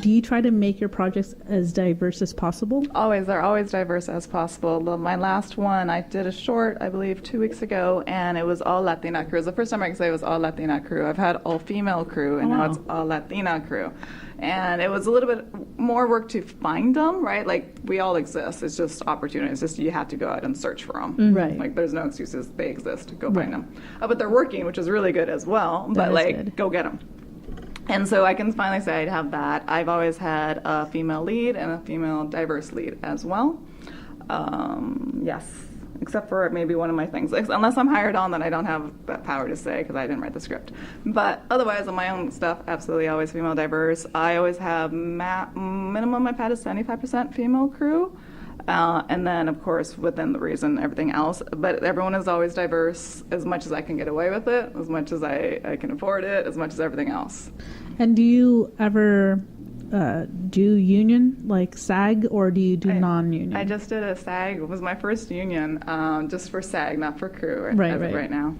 do you try to make your projects as diverse as possible? Always. They're always diverse as possible. My last one, I did a short, I believe, 2 weeks ago, and it was all Latina crew. It was the first time I can say it was all Latina crew. I've had all female crew, and now it's all Latina crew. And it was a little bit more work to find them, right? Like, we all exist. It's just opportunities. It's just you have to go out and search for them. Right. Like, there's no excuses. They exist. Go find them. But they're working, which is really good as well. But, like, go get them. And so I can finally say I have that. I've always had a female lead and a female diverse lead as well. Yes. Except for maybe one of my things. Unless I'm hired on, then I don't have that power to say because I didn't write the script. But otherwise, on my own stuff, absolutely always female diverse. I always have minimum I've had is 75% female crew. And then, of course, within the reason, everything else. But everyone is always diverse as much as I can get away with it, as much as I can afford it, as much as everything else. And do you ever do union, like SAG, or do you do non-union? I just did a SAG. It was my first union, just for SAG, not for crew right now.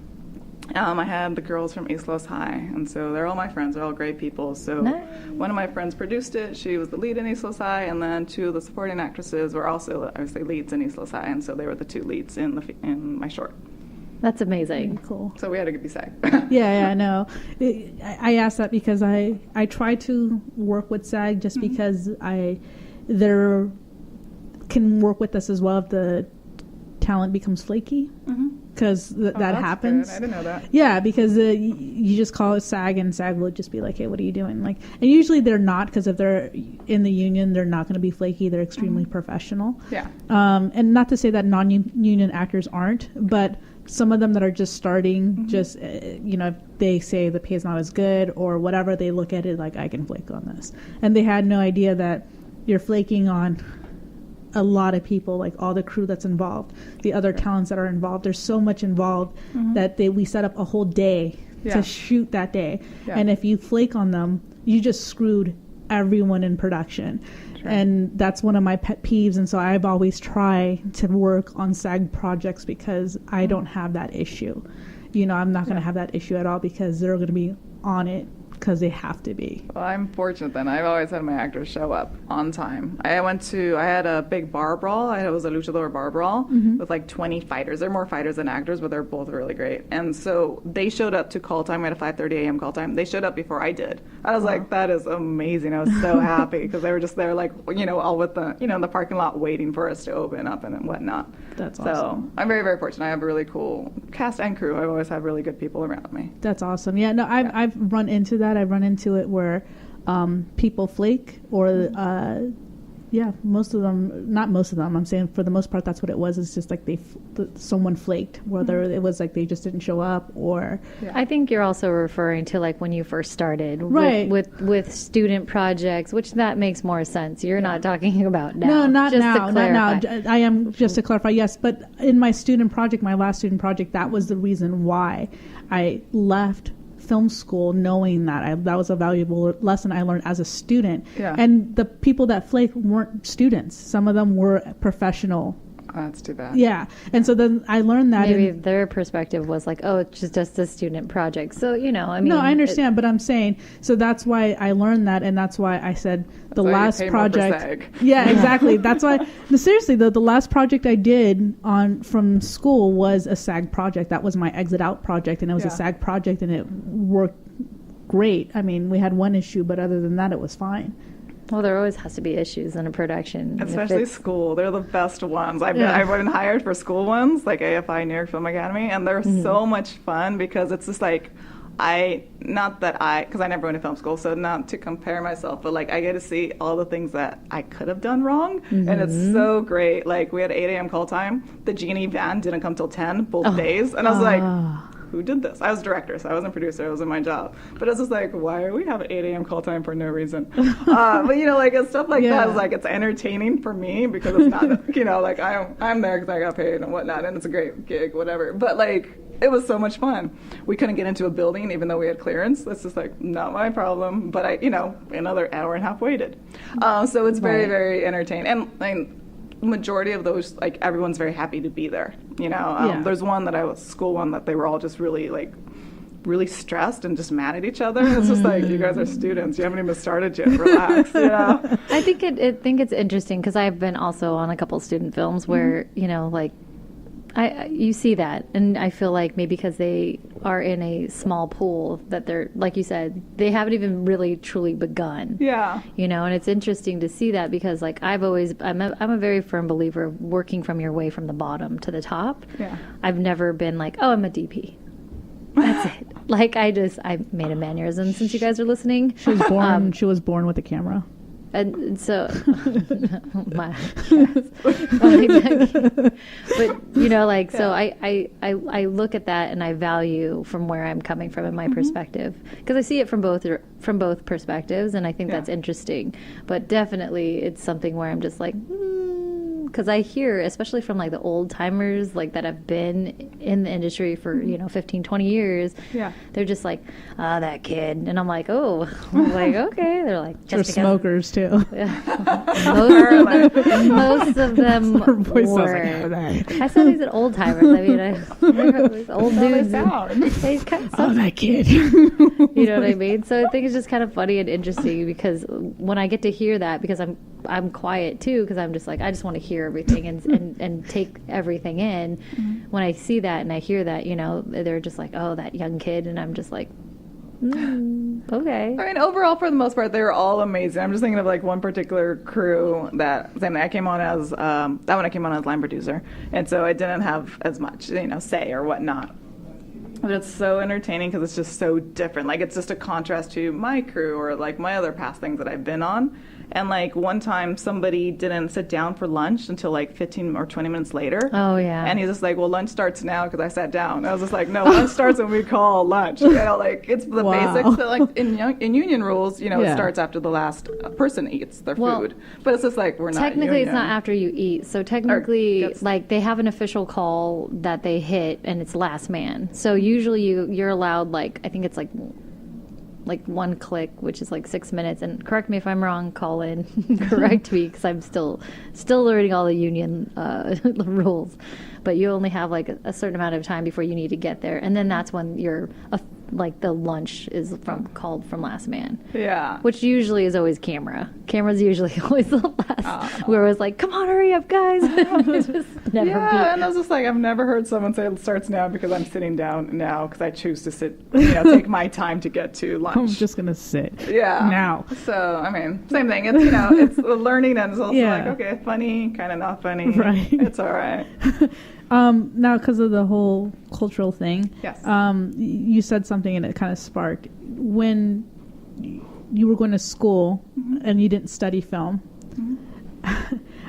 I had the girls from East Los High, and so they're all my friends. They're all great people. So one of my friends produced it. She was the lead in East Los High, and then two of the supporting actresses were also, obviously, leads in East Los High, and so they were the two leads in my short. That's amazing. Very cool. So we had to be SAG. Yeah, I know. I asked that because I try to work with SAG just because there can work with us as well if the talent becomes flaky. Because that happens. Good. I didn't know that. Yeah, because you just call it SAG, and SAG will just be like, "Hey, what are you doing?" Like, and usually they're not, because if they're in the union, they're not going to be flaky. They're extremely professional. Yeah. And not to say that non-union actors aren't, but some of them that are just starting, just if they say the pay is not as good or whatever, they look at it like, I can flake on this, and they had no idea that you're flaking on a lot of people, like all the crew that's involved, the other talents that are involved. There's so much involved that we set up a whole day to shoot that day. And if you flake on them, you just screwed everyone in production. And that's one of my pet peeves. And so I've always tried to work on SAG projects because I don't have that issue. I'm not going to have that issue at all because they're going to be on it because they have to be. Well, I'm fortunate then. I've always had my actors show up on time. I had a big bar brawl. It was a luchador bar brawl with like 20 fighters. There are more fighters than actors, but they're both really great. And so they showed up to call time. We had a 5:30 a.m. call time. They showed up before I did. I was like, that is amazing. I was so happy because they were just there, like, all with the, in the parking lot waiting for us to open up and whatnot. That's so awesome. I'm very, very fortunate. I have a really cool cast and crew. I've always had really good people around me. That's awesome. Yeah, no, I've run into that. I've run into it where people flake or most of them, not most of them, I'm saying for the most part that's what it was. It's just like someone flaked, whether it was like they just didn't show up or... I think you're also referring to like when you first started right. with student projects, which that makes more sense. You're not talking about now. No, not just now. To not clarify. now. I am, just to clarify, yes. But in my student project, my last student project, that was the reason why I left film school, knowing that was a valuable lesson I learned as a student. Yeah. And the people that flaked weren't students. Some of them were professional. That's too bad. Yeah. And so then I learned that. Maybe their perspective was like, oh, it's just a student project. So, I mean. No, I understand, but I'm saying, so that's why I learned that, and that's why I said the last project. Yeah, exactly. That's why, seriously, the last project I did from school was a SAG project. That was my exit out project, and it was a SAG project, and it worked great. I mean, we had one issue, but other than that, it was fine. Well, there always has to be issues in a production. Especially school. They're the best ones. I've been hired for school ones, like AFI, New York Film Academy, and they're so much fun because it's just like, because I never went to film school, so not to compare myself, but like I get to see all the things that I could have done wrong, and it's so great. Like we had 8 a.m. call time. The Genie van didn't come till 10 both days, and I was like, who did this? I was director, so I wasn't producer. It wasn't my job. But it's just like, why are we having 8 a.m. call time for no reason? But like it's stuff like that. It's like it's entertaining for me because it's not, like I'm there because I got paid and whatnot, and it's a great gig, whatever. But like it was so much fun. We couldn't get into a building even though we had clearance. That's just like not my problem. But I, another hour and a half waited. So it's very, very entertaining. And majority of those, like everyone's very happy to be there. There's one school one that they were all just really stressed and just mad at each other. It's just like, you guys are students. You haven't even started yet. Relax. I think it's interesting because I've been also on a couple student films where you see that, and I feel like maybe because they are in a small pool that they're, like you said, they haven't even really truly begun. Yeah. And it's interesting to see that because like I'm a very firm believer of working from your way from the bottom to the top. Yeah. I've never been like, oh, I'm a DP. That's it. Like I made a mannerism since you guys are listening. She was born with a camera. And so, but so I look at that and I value from where I'm coming from in my perspective because I see it from both perspectives, and I think that's interesting. But definitely, it's something where I'm just like, because I hear, especially from like the old timers, like that have been in the industry for 15, 20 years. Yeah, they're just like, that kid, and I'm like, oh, I'm like, okay. They're like, they're smokers too. Most of them were. I said these are old timers. I mean, old dudes. That kid. You know what I mean? So I think it's just kind of funny and interesting because when I get to hear that, because I'm quiet too, because I'm just like, I just want to hear everything and take everything in. When I see that and I hear that, they're just like, oh, that young kid, and I'm just like, okay. I mean, overall, for the most part, they were all amazing. I'm just thinking of like one particular crew that I came on as I came on as line producer, and so I didn't have as much say or whatnot. But it's so entertaining because it's just so different. Like it's just a contrast to my crew or like my other past things that I've been on. And like one time somebody didn't sit down for lunch until like 15 or 20 minutes later. Oh, yeah. And he's just like, well, lunch starts now because I sat down. I was just like, no, lunch starts when we call lunch. Like it's the basics. But like in union rules, it starts after the last person eats their food. But it's just like, we're not technically union. It's not after you eat. So technically, like they have an official call that they hit and it's last man. So usually you're allowed like, I think it's like one click, which is like 6 minutes. And correct me if I'm wrong, call in, correct me, because I'm still learning all the union rules. But you only have like a certain amount of time before you need to get there, and then that's when you're like the lunch is called From Last Man. Yeah. Which usually is always camera. Camera's usually always the last. We're always like, come on, hurry up, guys. It's just never Yeah, and I was just like, I've never heard someone say it starts now because I'm sitting down now because I choose to sit, take my time to get to lunch. I'm just gonna sit. Yeah. Now. So, I mean, same thing. It's, it's learning and it's also Yeah. like, okay, funny, kind of not funny. Right. It's all right. Now, because of the whole cultural thing, Yes. You said something and it kind of sparked. When you were going to school and you didn't study film,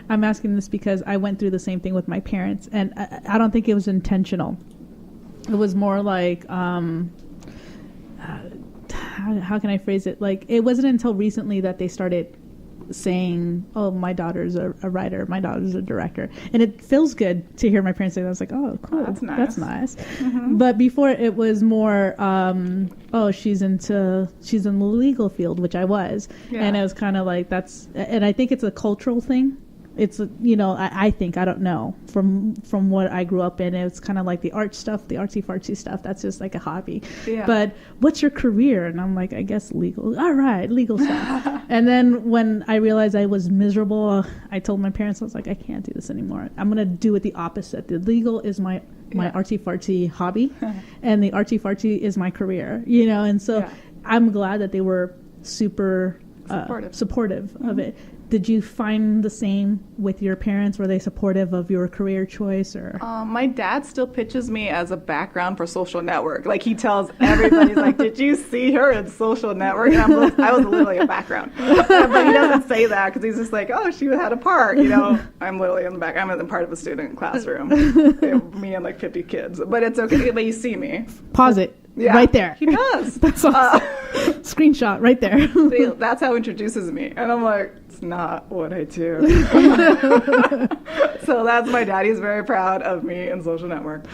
I'm asking this because I went through the same thing with my parents, and I don't think it was intentional. It was more like, how can I phrase it? Like, it wasn't until recently that they started saying, oh, my daughter's a writer, my daughter's a director, and it feels good to hear my parents say that. I was like, oh, cool, that's nice. But before, it was more oh, she's in the legal field, which I was. And it was kind of like, and I think it's a cultural thing. It's, I think, I don't know, from what I grew up in, it's kind of like the art stuff, the artsy fartsy stuff. That's just like a hobby. Yeah. But what's your career? And I'm like, I guess legal. All right, legal stuff. And then when I realized I was miserable, I told my parents, I was like, I can't do this anymore. I'm going to do it the opposite. The legal is my artsy fartsy hobby, and the artsy fartsy is my career, and so I'm glad that they were super supportive of it. Did you find the same with your parents? Were they supportive of your career choice? Or my dad still pitches me as a background for Social Network. Like, he tells everybody, like, did you see her in Social Network? And I was literally a background. But he doesn't say that because he's just like, oh, she had a part. I'm literally in the back. I'm in part of a student classroom. Me and like 50 kids. But it's okay. But you see me. Pause it. Yeah, right there. He does. That's awesome. Screenshot right there. That's how he introduces me. And I'm like, it's not what I do. So that's my dad. He's very proud of me in Social Network.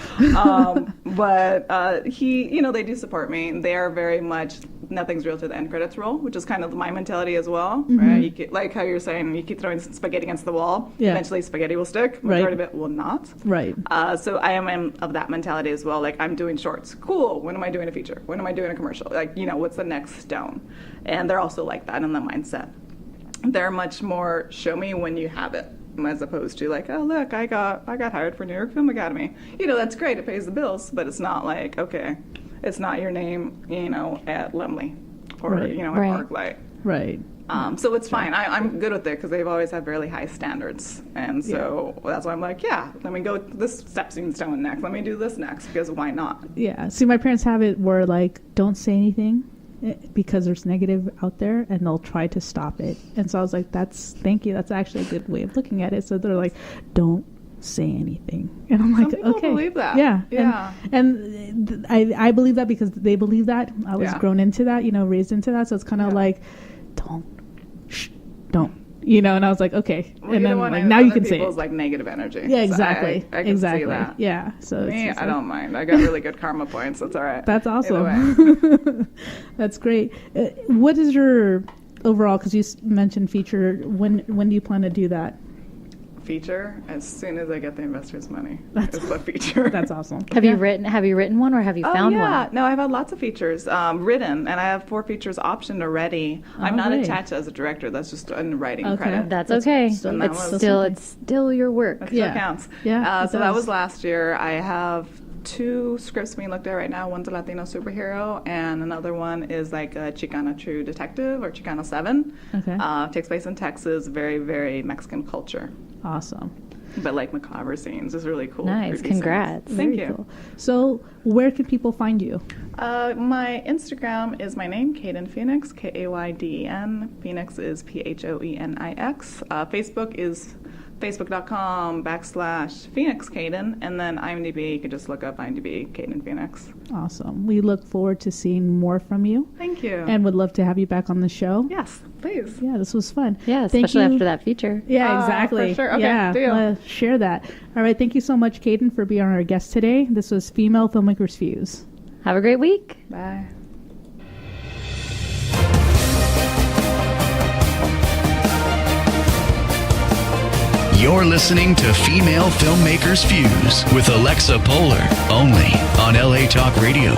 But they do support me. They are very much, nothing's real to the end credits roll, which is kind of my mentality as well. Right? Like how you're saying, you keep throwing spaghetti against the wall. Yeah. Eventually spaghetti will stick. Majority of it will not. Right. So I am of that mentality as well. Like, I'm doing shorts. Cool. When am I doing a feature? When am I doing a commercial? Like, what's the next stone? And they're also like that in the mindset. They're much more show me when you have it, as opposed to like, oh, look, I got hired for New York Film Academy. That's great. It pays the bills, but it's not like, okay, it's not your name, at Lemley or, at Parklight. Right. So it's fine. I'm good with it because they've always had really high standards. And so that's why I'm like, let me go this stepping stone next. Let me do this next, because why not? Yeah. See, my parents have it where, like, don't say anything because there's negative out there, and they'll try to stop it. And so I was like, thank you. That's actually a good way of looking at it. So they're like, don't say anything. And I'm like, some people okay. believe that. Yeah. And I believe that because they believe that. I was grown into that, raised into that. So it's kind of like, don't. And I was like, okay. Well, and then like, now you can say it. Like negative energy. Yeah, exactly. So I can see that. Yeah. So me, I don't mind. I got really good karma points. That's all right. That's awesome. That's great. What is your overall, because you mentioned feature, when do you plan to do that? Feature as soon as I get the investors' money. That's a feature. That's awesome. Have you written one, or have you found one? No, I've had lots of features written, and I have 4 features optioned already. I'm not attached as a director. That's just a writing credit. That's okay. It's still your work. That still counts. Yeah. So that was last year. I have 2 scripts being looked at right now. One's a Latino superhero, and another one is like a Chicana True Detective, or Chicana 7. Okay. Takes place in Texas. Very, very Mexican culture. Awesome. But like macabre scenes is really cool. Nice. Congrats. Thank you. Cool. So where can people find you? My Instagram is my name, Kayden Phoenix, Kayden. Phoenix is Phoenix. Facebook is facebook.com/Phoenix Kayden, and then IMDb, you can just look up IMDb Kayden Phoenix. Awesome. We look forward to seeing more from you. Thank you. And would love to have you back on the show. Yes, please. Yeah, this was fun. Yeah, especially after that feature. Yeah, exactly. For sure. Okay, yeah, deal. Share that. All right, thank you so much, Kayden, for being our guest today. This was Female Filmmakers Fuse. Have a great week. Bye. You're listening to Female Filmmakers Fuse with Alexa Poehler, only on LA Talk Radio.